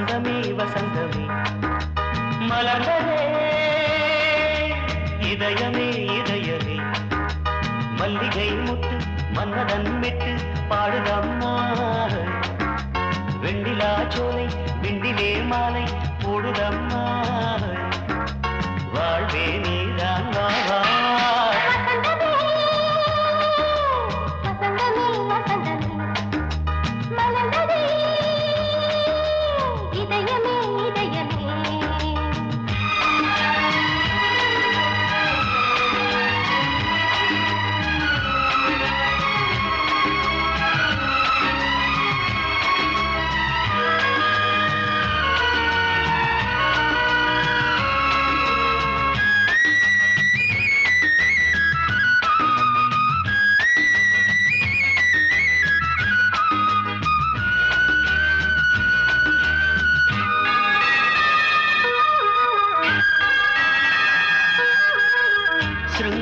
வசந்தமே வசந்தமே மலர்ந்ததே இதயமே இதயமே மல்லிகை முத்து மன்னதன் விட்டு பாடுதம்மா வெண்ணிலா சோலை விண்டிலே மாலை போடுதம்மா வாழ்வே நீதான் வாவா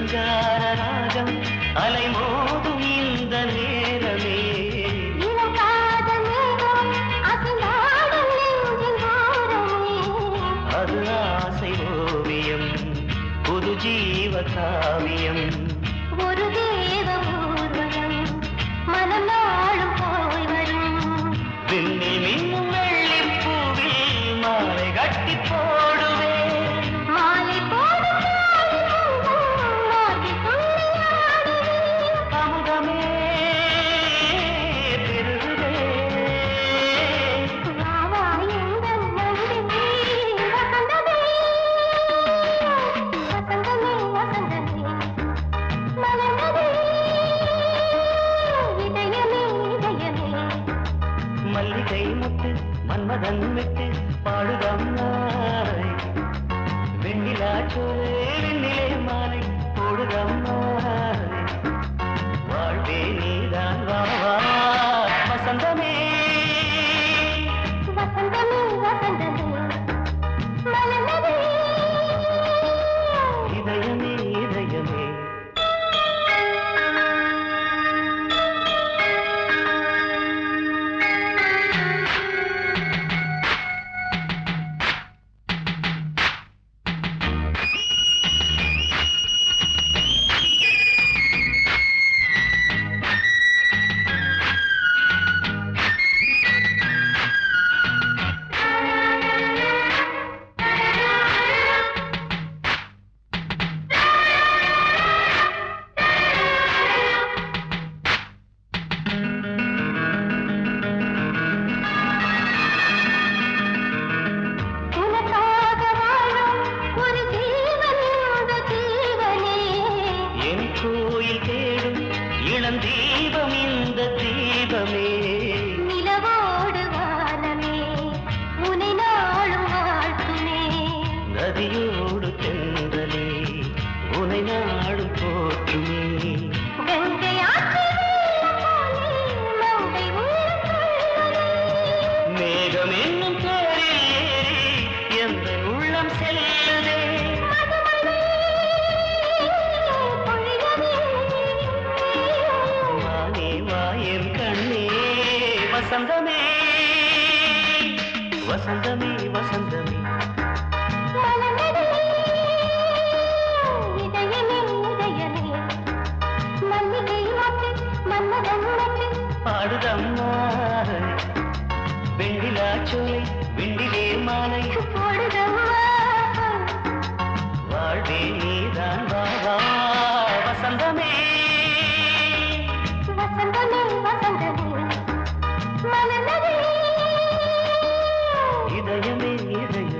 சிருங்காரராகம் அலைமோதும் இந்த நேரமே அது ஆசை ஓவியம் புது ஜீவ காவியம் ஒரு தேவ ஊர்வலம் மனம் நாளும் போய் வரும் விண்ணில் மின்னும் வெள்ளி பூவில் மாலை கட்டி போடுவேன் மாலை போடும் அமுதமே பெருகுதே மல்லிகை முத்து மன்மதன் விட்டு பாடுதம்மாய் வெண்ணிலா சோலை வெண்ணிலே மாலை போடுதம்மாய் வாழ்வே நீதான் வாவா வசந்தமே வசந்தமே வசந்தமே மலர்ந்ததே இதயமே இதயமே கோயில் தேடும் இளம் தீபம் இந்த தீபமே நிலவோடு வானமே முனை நாளும் வாழ்த்துமே நதியோடு தென்றலே உனை நாடும் போற்றுமே கங்கை மேகம் என்னும் தேரில் ஏறி எந்த உள்ளம் செல்லுதே வசந்தமே வசந்தமே வசந்தமே இதயமே இதயமே மல்லிகை மாட்டு மன்மதன் மாட்டு பாடுதம்மா வெண்ணிலா சோலை வெண்டிலே மாலை போடுதம்மா வாழ்வே நீதான் வாவா வசந்தமே வசந்தமே வசந்தமே மலர்ந்ததே இதயமே இதயமே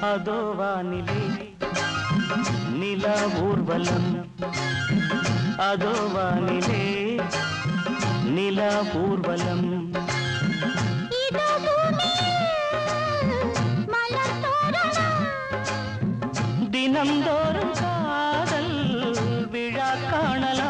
அதோ வானிலே நிலா ஊர்வலம் அதோ வானிலே நிலா ஊர்வலம் தினந்தோறும் காதல் விழா காணலாம்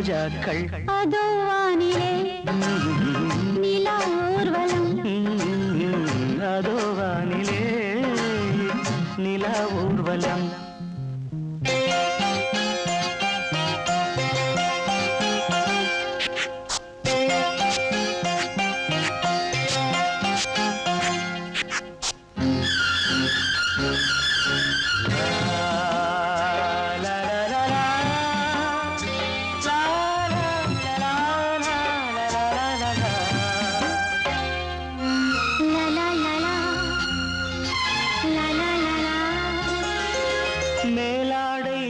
ரோஜாக்கள் அதோ வானிலே நிலா ஊர்வலம் அதோ வானிலே நிலா ஊர்வலம் மேலாடை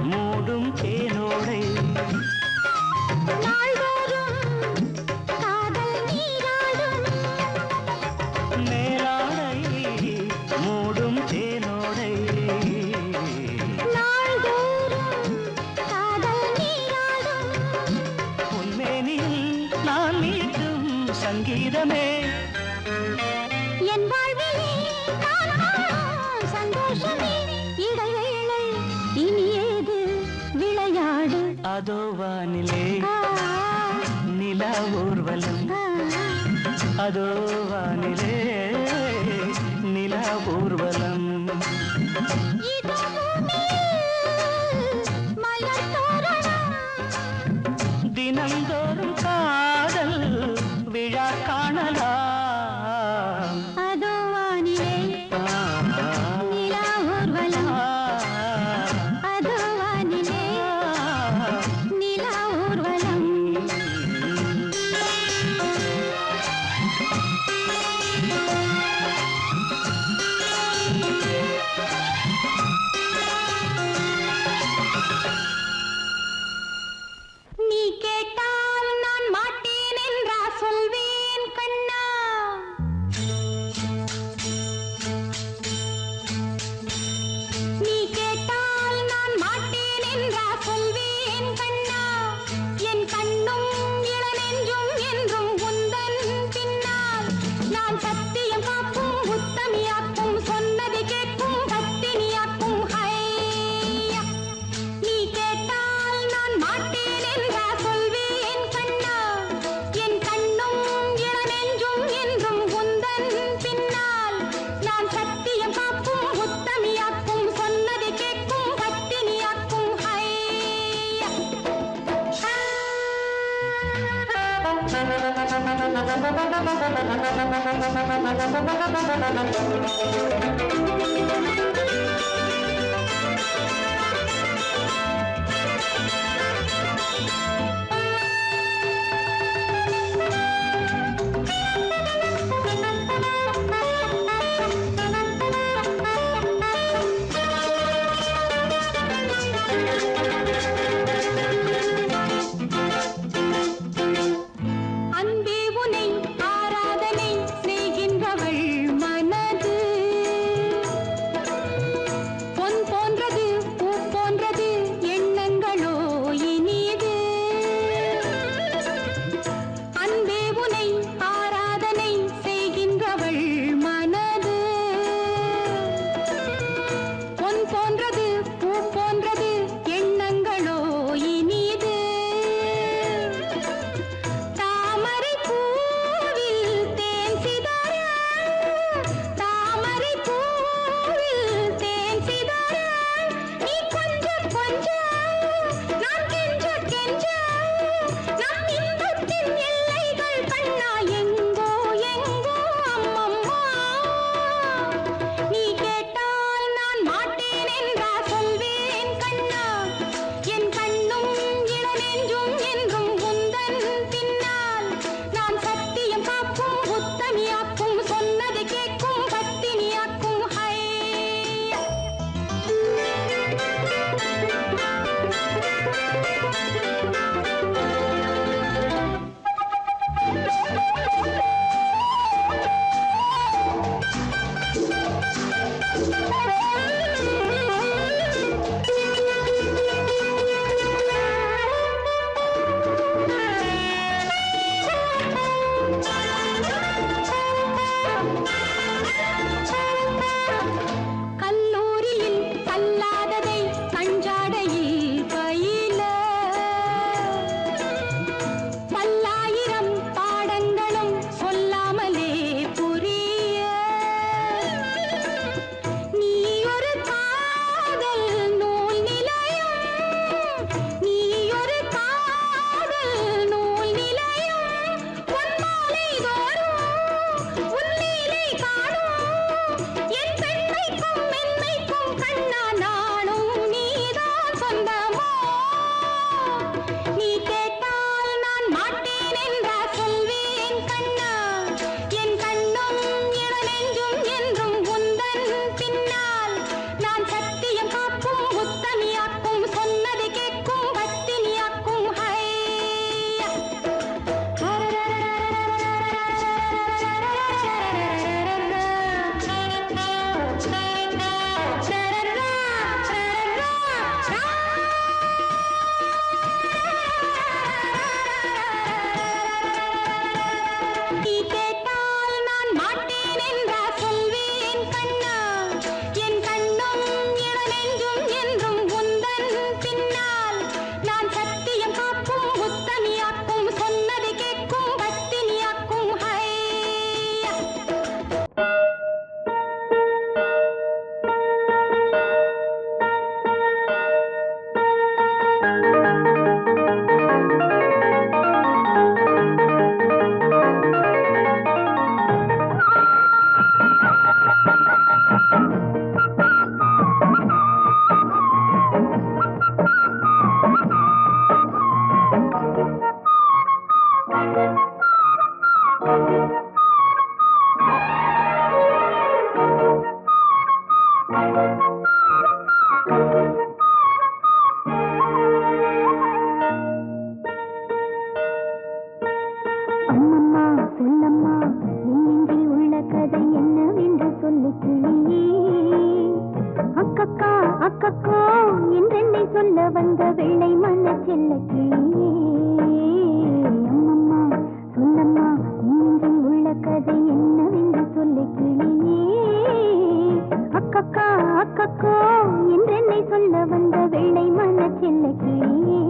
மூடும் தேனோடை மேலாடை மூடும் தேனோடை உன்மேனில் நான் மீட்டும் சங்கீதமே என் வாழ்விலே சந்தோஷமே இடைவேளை இனியேது விளையாடு அதோ வானிலே நிலா ஊர்வலம் அதோ வானிலே நிலா ஊர்வலம் தினந்தோறும் காதல் விழா காணலாம் அதோ வானிலே நிலா ஊர்வலம் அதோ வானிலே நிலா ஊர்வலம் நீ கேட்டால் நான் மாட்டேன் என்றா சொல்வேன் கண்ணா நீ கேட்டால் நான் மாட்டேன் என்றா சொல்வேன் கண்ணா என் கண்ணும் இளநெஞ்சும் என்றும் உந்தன் பின்னால் நான் சத்தியம் காக்கும் உத்தமியாக்கும் சொன்னதை கேட்கும் பத்தினியாக்கும் ஹையா நீ கேட்டால் நான் மாட்டேன் என்றா சொல்வேன் கண்ணா என் கண்ணும் இளநெஞ்சும் என்றும் உந்தன் பின்னால் நான் சத்தியம் காக்கும் உத்தமியாக்கும் சொன்னதை கேட்கும் பத்தினியாக்கும் ஹையா அன்பே உனை ஆராதனை செய்கின்றவள் மனது வந்த வெள்ளை மன செல்ல கிளியே அம்மம்மா சொல்லம்மா இன்னெஞ்சில் உள்ள கதை என்னவென்று சொல்லு கிளியே அக்கக்கா அக்கக்கோ என்றென்னை சொல்ல வந்த வெள்ளை மன செல்ல கிளியே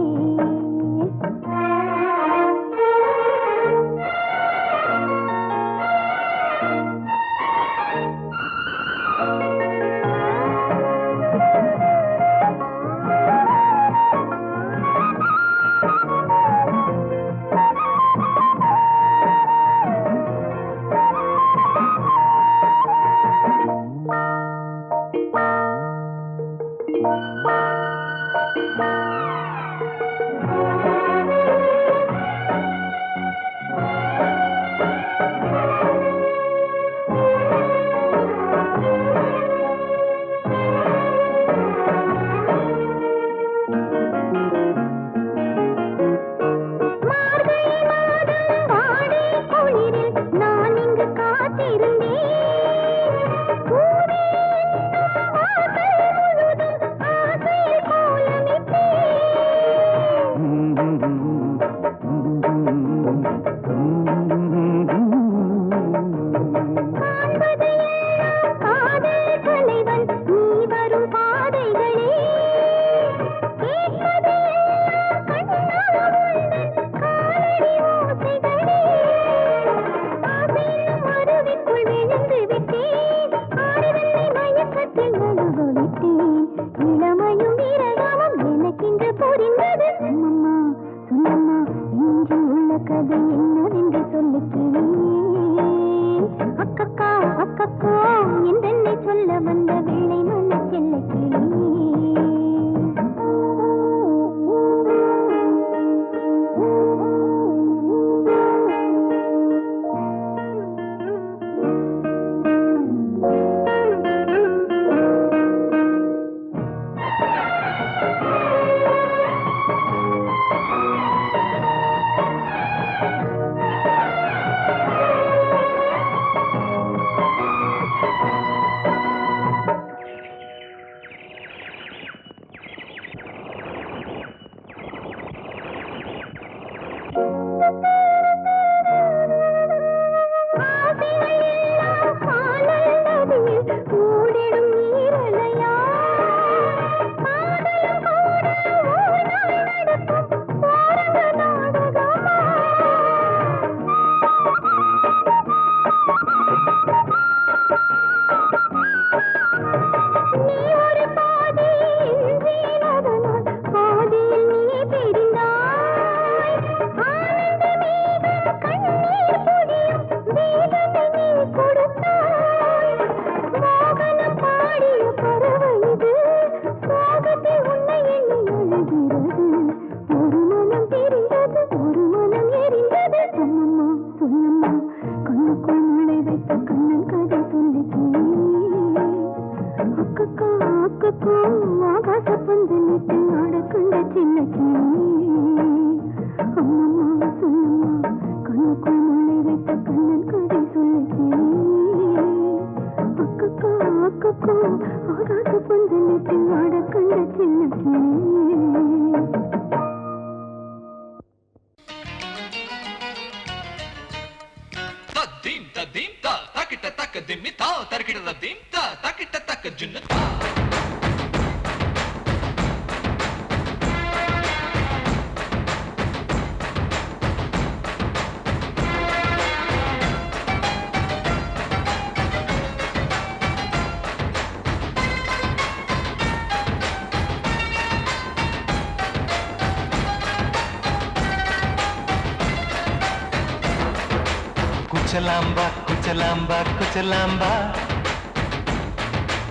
குச்சலாம்பா குச்சலாம்பா குச்சலாம்பா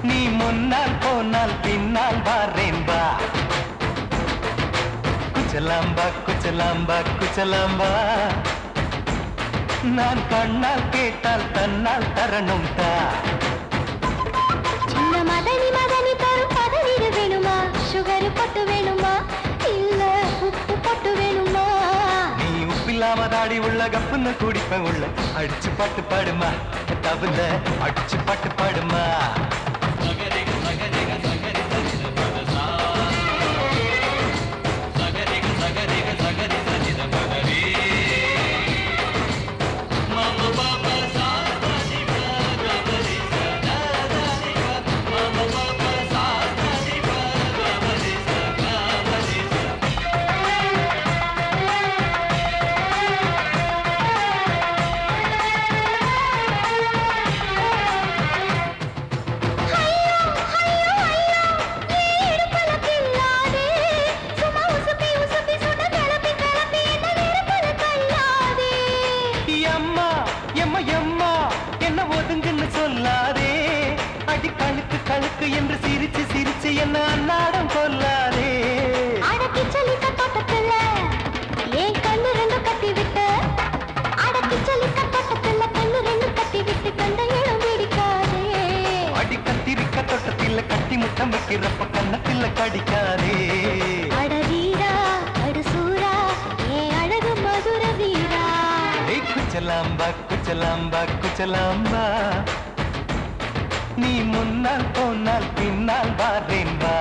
நீ முன்னால் போனால் பின்னால் வாரேன்பா குச்சலாம்பா குச்சலாம்பா குச்சலாம்பா நான் கண்ணால் கேட்டால் தன்னால் தரணும் தா சின்ன மதனி மதனி தரும் பதனிடு வேணுமா சுகர் பொட்டு வேணுமா இல்ல உப்பு பொட்டு வேணுமா நீ உப்பில்லாம தாடி உள்ள கப்புன்னு குடிப்பேன் உள்ள அடிச்சு பாட்டு பாடுமா தவுல அடிச்சு பாட்டு பாடுமா எம்மா என்ன ஒதுங்குன்னு சொல்லாதே, அடி கழுக்கு கழுக்கு என்று சிரிச்சு சிரிச்சு என்ன அன்னாடம் கொல்லாதே. அடக்கி சொல்லிக்க தோட்டத்துல ஏன் கண்ணு ரெண்டு கட்டி விட்டு, அடக்கி சொல்லிக்க தோட்டத்துல கண்ணு ரெண்டு கட்டி விட்டு கண்ட இடம் பிடிக்காதே. அடி கத்திரிக்க தோட்டத்தில் கட்டி முட்டம் வைக்கிறப்ப கண்ணத்தில் கடிக்காதே. அட வீரா அடு சூரா ஏன் அழகு மதுர வீரா. குச்சலாம்பா குச்சலாம்பா குச்சலாம்பா, நீ முன்னால் போனால் பின்னால் வாரேன் வா.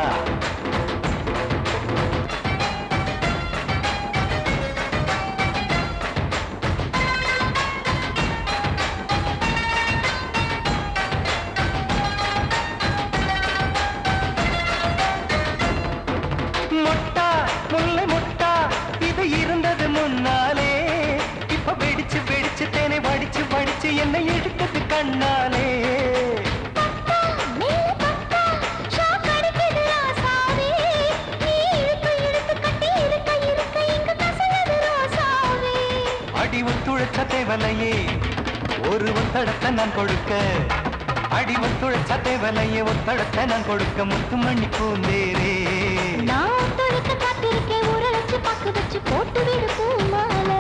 முட்டா முல்லை முட்டா இது இருந்தது முன்னாலே, இப்ப வெடிச்சு வெடிச்சு தேனை வடிச்சு வடிச்சு என்னை எடுத்தது கண்ணாலே. பப்பா மேல பப்பா ஷாக் அடிக்குது ராசாவே, நீ இழுத்து இழுத்து கட்டி இருக்க இருக்க இங்க கசங்குது ரோசாவே. அடி ஒத்துழைச்ச தேவலையே ஒரு ஒத்தடத்தை நான் கொடுக்க, அடி ஒத்துழைச்ச தேவலையே ஒத்தடத்தை நான் கொடுக்க, முத்துமணி பூந்தேரே. நான் தொடுக்க காத்திருக்கேன் உரளைச்சு பக்கு வச்சு போட்டு விடு பூமாலை.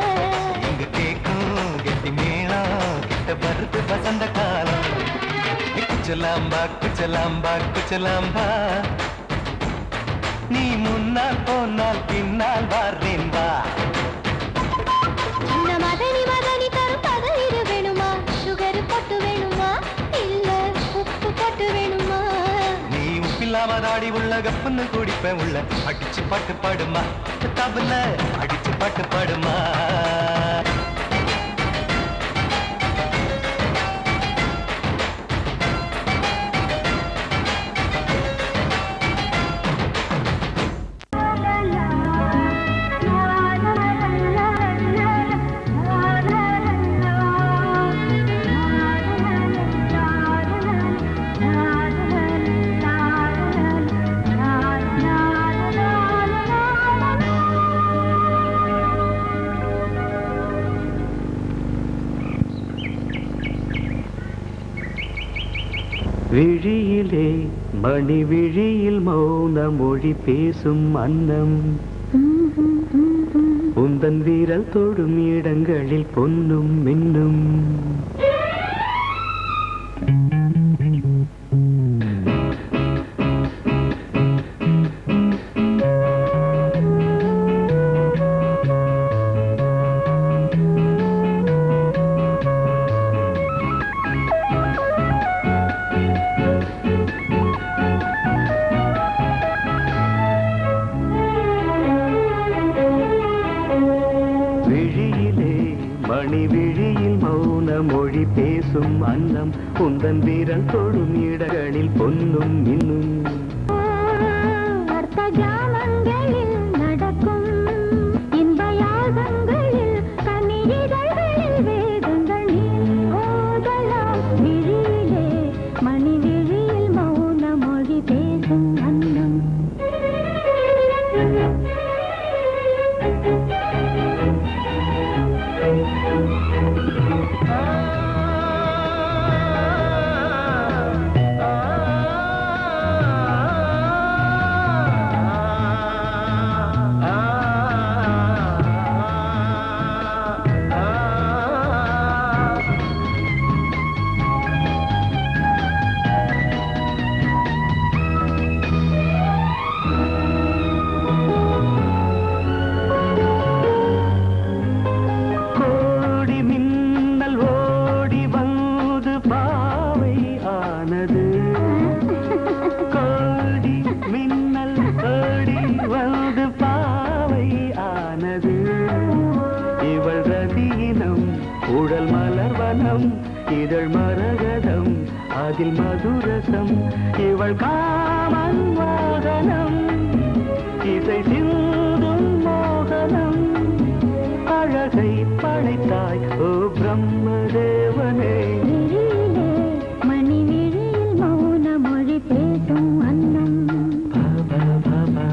இங்க கேக்கும் கெட்டி மேளம் கிட்ட வருது வசந்த காலம். குச்சலாம்பா குச்சலாம்பா குச்சலாம்பா, நீ முன்னால் போனால் பின்னால் வாரேன் வா. சின்ன மதனி மதனி தரும் பதனிடு வேணுமா, சுகர் போட்டு வேணுமா இல்ல உப்பு போட்டு வேணுமா. நீ உப்பில்லாம தாடி உள்ள கப்புன்னு குடிப்பேன் உள்ள, அடிச்சு பாட்டு பாடுமா தபுல அடிச்சு பாட்டு பாடுமா. விழியிலே மணி விழியில் மௌன மொழி பேசும் அன்னம், உந்தன் வீரல் தொடும் இடங்களில் பொன்னும் மின்னும். மணி விழியில் மௌன மொழி பேசும் அன்னம், உந்தன் வீரல் தொடும் இடங்களில் பொன்னும் மின்னும். அர்த்த ஜாமங்களில் நடக்கும் இன்ப யாகங்களில் கனியிதழ்களில் வேதங்கள் நீ ஓதலாம். விழியிலே மணி விழியில் மௌன மொழி பேசும் அன்னம். இதழ் மரகதம் அதில் மதுரசம், இவள் காமன் வாகனம், இசை சிந்தும் மோகனம். அழகை படைத்தாய் ஓ பிரம்மதேவனே. மணி விழியில் மௌன மொழி பேசும் அன்னம். பாபா பாபா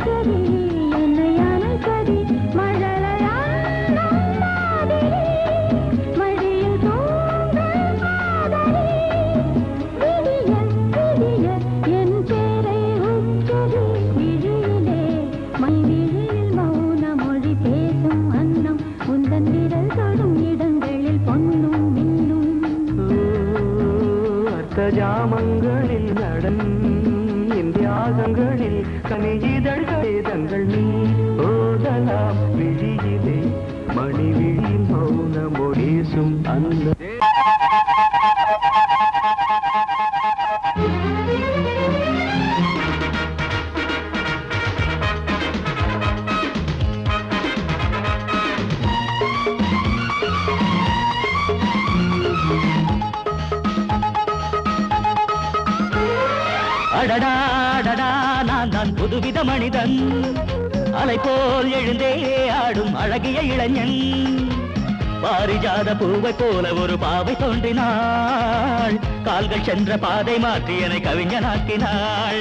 ராத்திரி என்னை அணைத்தடி மழலையான மாதிரி மடியில் தூங்கும் காதலி விடிய விடிய என் பேரை உச்சரி விழியிலே மைவிழியில் மௌன மொழி பேசும் அன்னம் உந்தன் விரல் தொடும் இடங்களில் பொன்னும் மின்னும் அர்த்த ஜாமங்களில் நடன் இந்தியாகங்களில் கனியிதழ்கள் தங்கள் நீ ஓதலாம் விழியிலே மணி விழியில் மௌன மொழிசும் அந்த அடடா அடடா நான் தான் புதுவித மனிதன் அலை போல் எழுந்தே ஆடும் அழகிய இளைஞன் பாரிஜாத பூவை போல ஒரு பாவை தோன்றினாள் கால்கள் சென்ற பாதை மாற்றி என்னை கவிஞனாக்கினாள்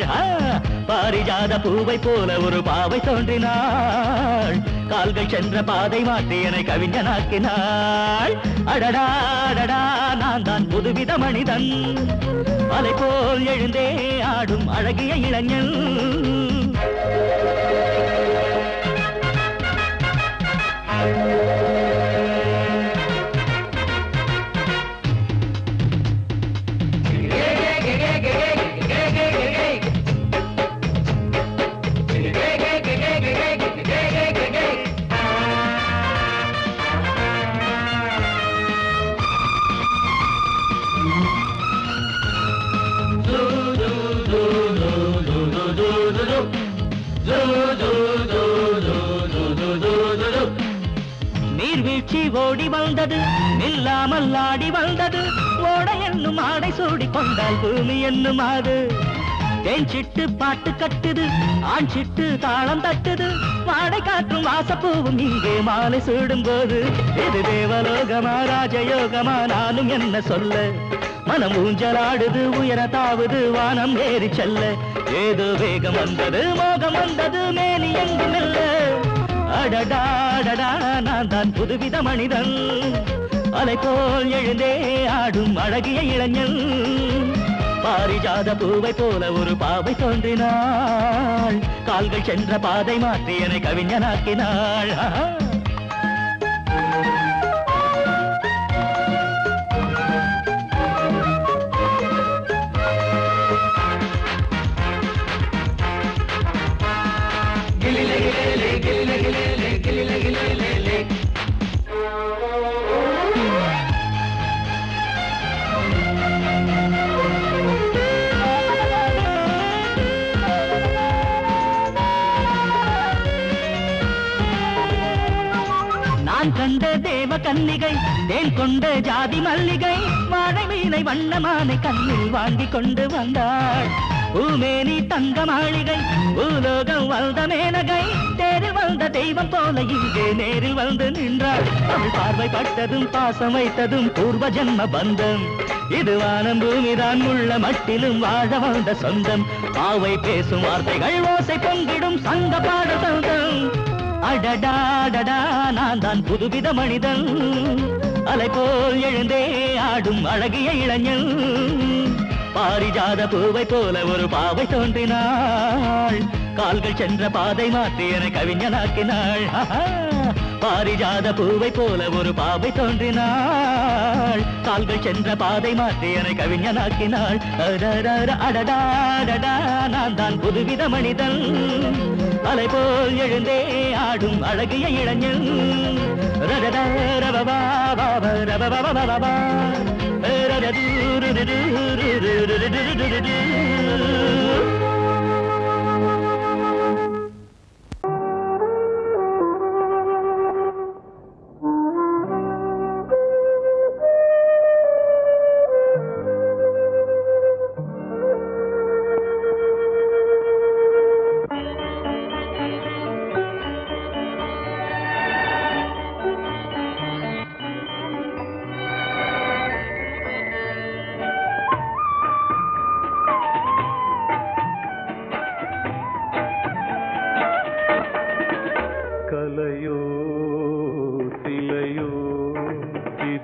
பாரிஜாத பூவை போல ஒரு பாவை தோன்றினாள் கால்கள் சென்ற பாதை மாற்றி என்னை கவிஞனாக்கினாள் அடடா அடடா நான் தான் புதுவித மனிதன் அலை போல் எழுந்தே ஆடும் அழகிய இளைஞன் நீர்வீழ்ச்சி ஓடி வந்தது நில்லாமல் ஆடி வந்தது ஓட என்னும் ஆடை சூடி கொண்டால் பூமி என்னும் ஆடு தேன் சிட்டு பாட்டு கட்டுது ஆண் சிட்டு தாளம் தட்டுது வாடை காற்றும் வாசப்பூவும் இங்கே மாலை சூடும் போது இது தேவலோகமா ராஜயோகமா நானும் என்ன சொல்ல மனம் ஊஞ்சலாடுது உயர தாவது வானம் ஏறி செல்ல ஏதோ வேகம் வந்தது மோகம் வந்தது மேனி எங்கும் இல்ல அடடா அடடா நான் தான் புதுவித மனிதன் அலை போல் எழுந்தே ஆடும் அழகிய இளைஞன் பாரிஜாத பூவை போல ஒரு பாவை தோன்றினாள் கால்கள் சென்ற பாதை மாற்றி என்னை கவிஞனாக்கினாள் நான் கண்ட தேவ கன்னிகை தேன் கொண்ட ஜாதி மல்லிகை வாழை மீனை வண்ணமானை கண்ணில் வாங்கி கொண்டு வந்தாள் பூமேனி தங்க மாளிகை பூலோகம் வந்த மேனகை தேரில் வந்த தெய்வம் போல இங்கே நேரில் வந்து நின்றாள் அவள் பார்வை பட்டதும் பாசம் வைத்ததும் பூர்வ ஜென்ம பந்தம் இது வானம் பூமிதான் உள்ள மட்டிலும் வாழ வந்த சொந்தம் பாவை பேசும் வார்த்தைகள் ஓசை பொங்கிடும் சங்க பாட சொந்தம் அடடாடடா நான் தான் புதுவித மனிதன் அலை போல் எழுந்தே ஆடும் அழகிய இளைஞன் பாரிஜாத பூவை போல ஒரு பாவை தோன்றினாள் கால்கள் சென்ற பாதை மாற்றி என்னை கவிஞனாக்கினாள் பாரிஜாத பூவை போல ஒரு பாவை தோன்றினாள் கால்கள் சென்ற பாதை மாற்றி என்னை கவிஞனாக்கினாள் அடடாடடா நான் தான் புதுவித மனிதன் அலை போல் எழுந்தே ஆடும் அழகிய இளைஞன்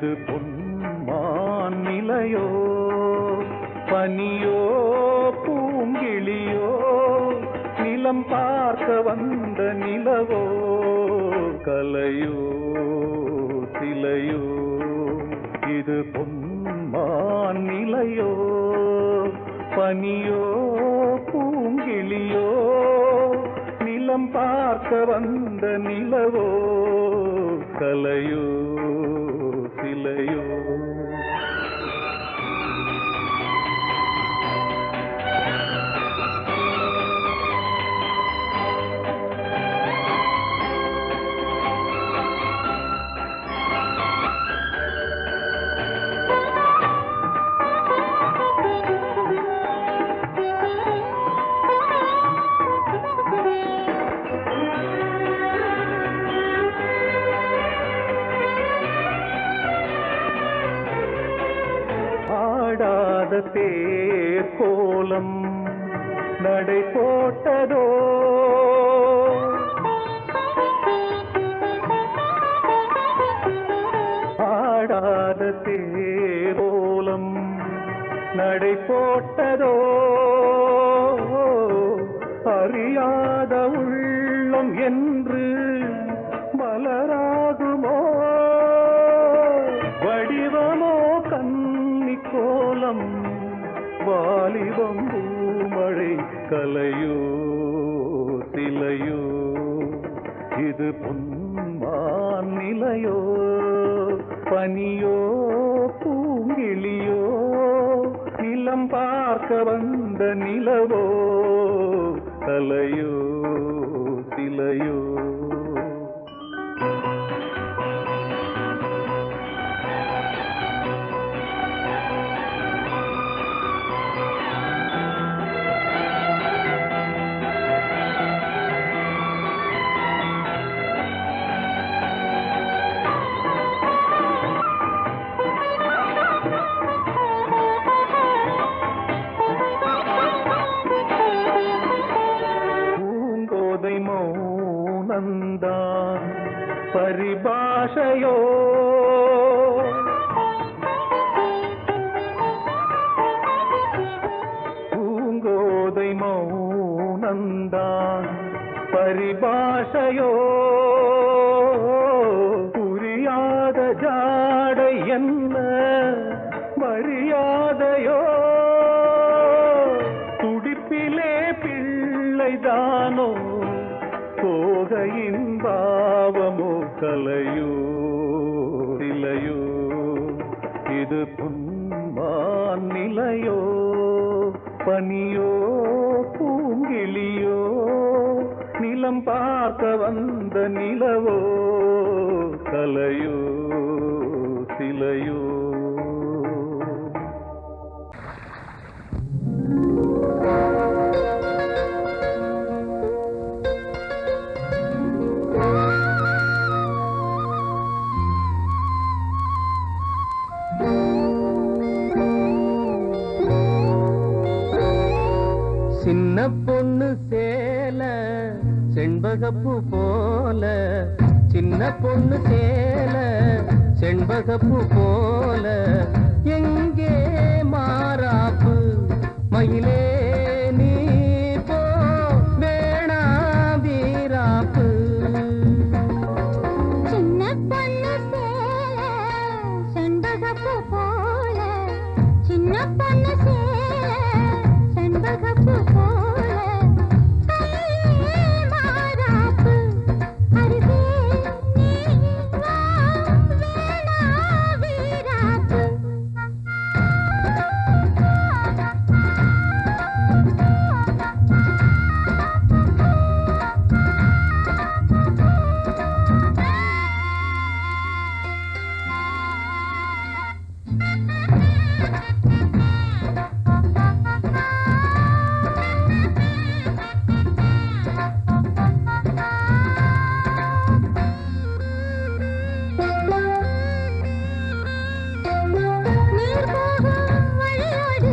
இது பொன்மான் நிலையோ பனியோ பூங்கிளியோ நிலம் பார்க்க வந்த நிலவோ கலையோ சிலையோ இது பொன்மான் நிலையோ பனியோ பூங்கிளியோ நிலம் பார்க்க வந்த நிலவோ கலையோ சிலையோ தேர் கோலம் நடை போட்டதோ ஆடாத தேர் கோலம் நடை போட்டதோ அறியாத உள்ளம் என்று மலராகுமோ வடிவமோ கன்னி கோலம் வாலிபம் பூமழை கலையோ சிலையோ இது பொன்மான் நிலையோ பனியோ பூங்கிளியோ நிலம் பார்க்க வந்த நிலவோ கலையோ சிலையோ மௌனந்தான் பரிபாஷையோ பூங்கோதை மௌனந்தான் பரிபாஷையோ புரியாத ஜாடை என்ன மரியாதையோ துடிப்பிலே பிள்ளைதானோ கோகையின் பாவமோ கலையோ சிலையோ இது பொன்மான் நிலையோ பனியோ பூங்கிளியோ நிலம் பார்க்க வந்த நிலவோ கலையோ சிலையோ சின்ன பொண்ணு சேல செண்பகப்பூ போல சின்ன பொண்ணு சேல செண்பகப்பூ போல எங்கே மாறாப்பு மயிலே நீ போ வேணா வீராப்பு சின்ன பொண்ணு சேல செண்பகப்பூ போல சின்ன பொண்ணு சேல செண்பகப்பூ போல கையே மாறாப்பு அருகே நீ வா வேணா வீராப்பு நீர் போகும் வழியோடு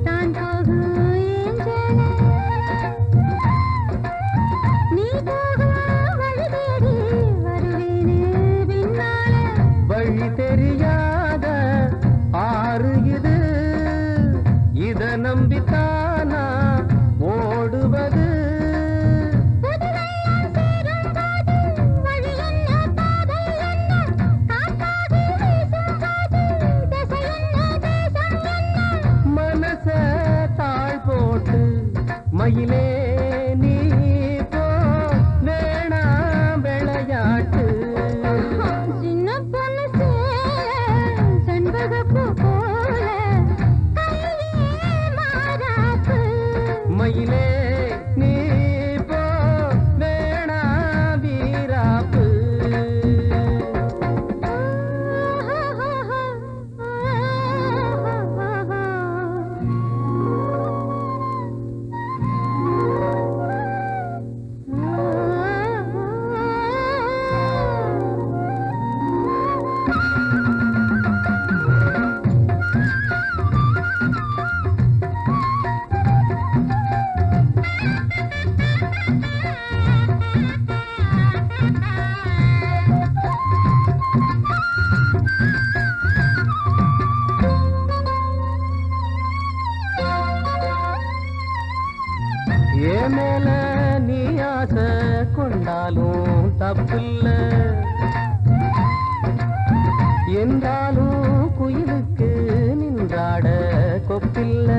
தான் போகும் ஏஞ்சலே நீ போகும் வழி தேடி வருவேனே பின்னாலே வழி தெரியா கொண்டாலும் தப்பில்ல என்றாலும் குயிலுக்கு நின்றாட கொப்பில்ல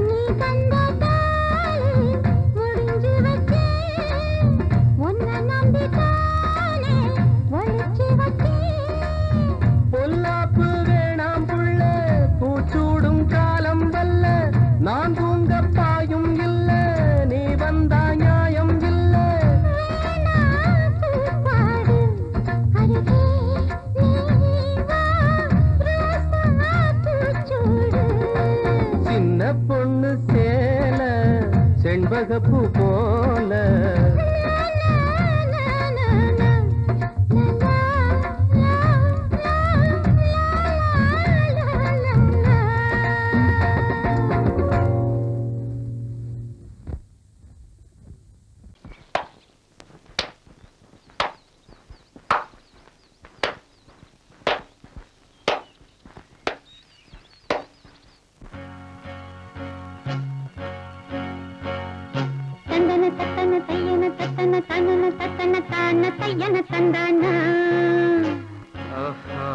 நீ தந்த தாலி முடிஞ்சு வச்சேன் உன்னை நம்பித்தானே ஒளிச்சு வச்சேன் பொல்லாப்பு வேணாம் புள்ள பூச்சூடும் காலம் வல்ல நான் தூங்க பாயும் இல்ல நீ வந்தா நியாயம் இல்ல பாடு அருகே நீ வா ரோசா பூச்சூடு சின்ன பொண்ணு சேல செண்பகப்பூ போல தந்தன தத்தன தையன தத்தன தனன தத்தன தான தையன தந்தானா ஆஹா.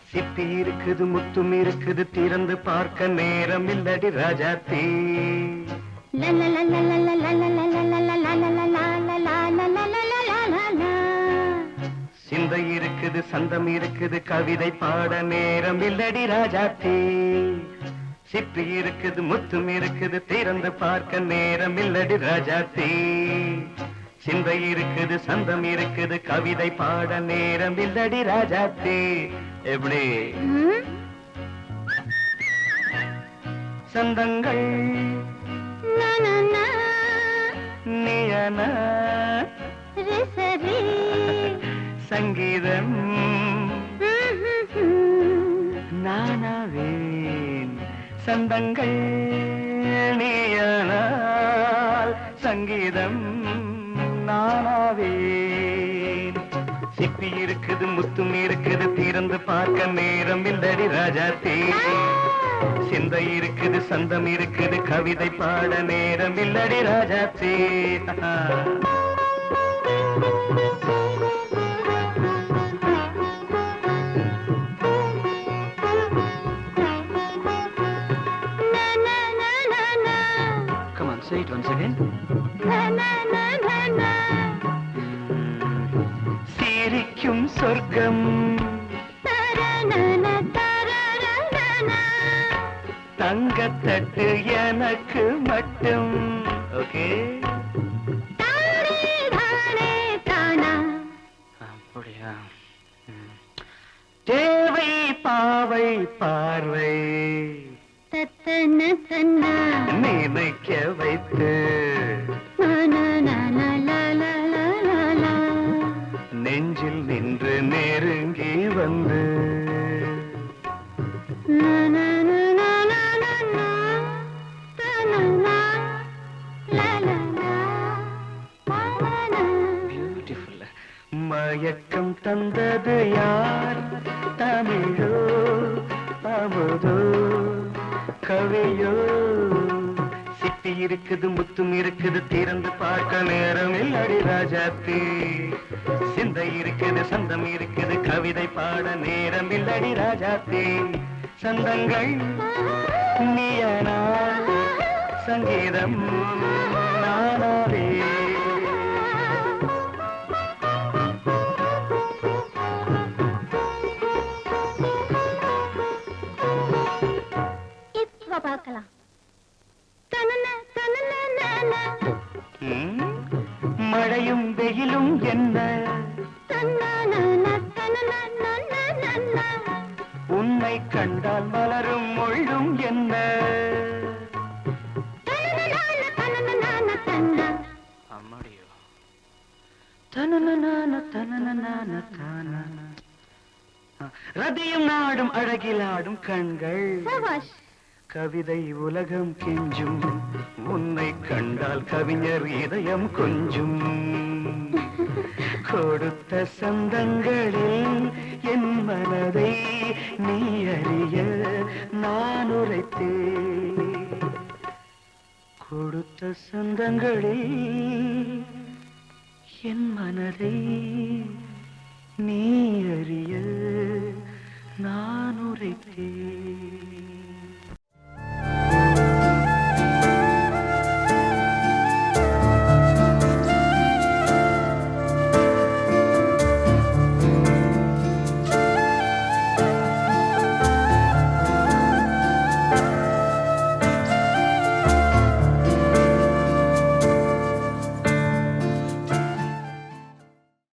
சிப்பி இருக்குது முத்தும் இருக்குது திறந்து பார்க்க நேரம் இல்லடி ராஜாத்தி சிந்தை இருக்குது சந்தம் இருக்குது கவிதை பாட நேரம் இல்லடி ராஜாத்தி சிப்பி இருக்குது முத்தும் இருக்குது திறந்து பார்க்க நேரம் இல்லடி ராஜாத்தி சிந்தை இருக்குது சந்தம் இருக்குது கவிதை பாட நேரம் இல்லடி ராஜாத்தி எப்படி சந்தங்கள் நீயன சங்கீதம் நானாவேன் சந்தங்கள் நீயானால் சங்கீதம் நானாவேன் சிப்பி இருக்குது முத்தும் இருக்குது திறந்து பார்க்க நேரம் இல்லடி ராஜாத்தி சிந்தை இருக்குது சந்தம் இருக்குது கவிதை பாட நேரம் இல்லடி Rajathi Come on, say it once again. சிரிக்கும் சொர்க்கம் தங்கத்தட்டு எனக்கு மட்டும் ஓகே அப்படியா தேவை பாவை பார்வை நினைக்க வைத்து நெஞ்சில் நின்று நெருங்கி வந்து பியூட்டிஃபுல் மயக்கம் தந்தது யார் தமிழோ அமுதோ கவியோ சிப்பி இருக்குது முத்தும் இருக்குது திறந்து பார்க்க நேரம் இல்லடி ராஜாத்தி சிந்தை இருக்குது சந்தம் இருக்குது கவிதை பாட நேரம் இல்லடி ராஜாத்தி சந்தங்கள் நீயனா சங்கீதம் நானாவே பார்க்கலாம் மழையும் வெயிலும் என்ன உன்னை கண்டால் மலரும் மொழியும் என்ன அம்மாடியோ ரதியும் நாடும் அழகிலாடும் கண்கள் கவிதை உலகம் கெஞ்சும் உன்னை கண்டால் கவிஞர் இதயம் கொஞ்சும் கொடுத்த சந்தங்களில் என் மனதை நீ அறிய நான் உரைத்தேன் கொடுத்த சந்தங்களில் என் மனதை நீ அறிய நான் உரைத்தேன்.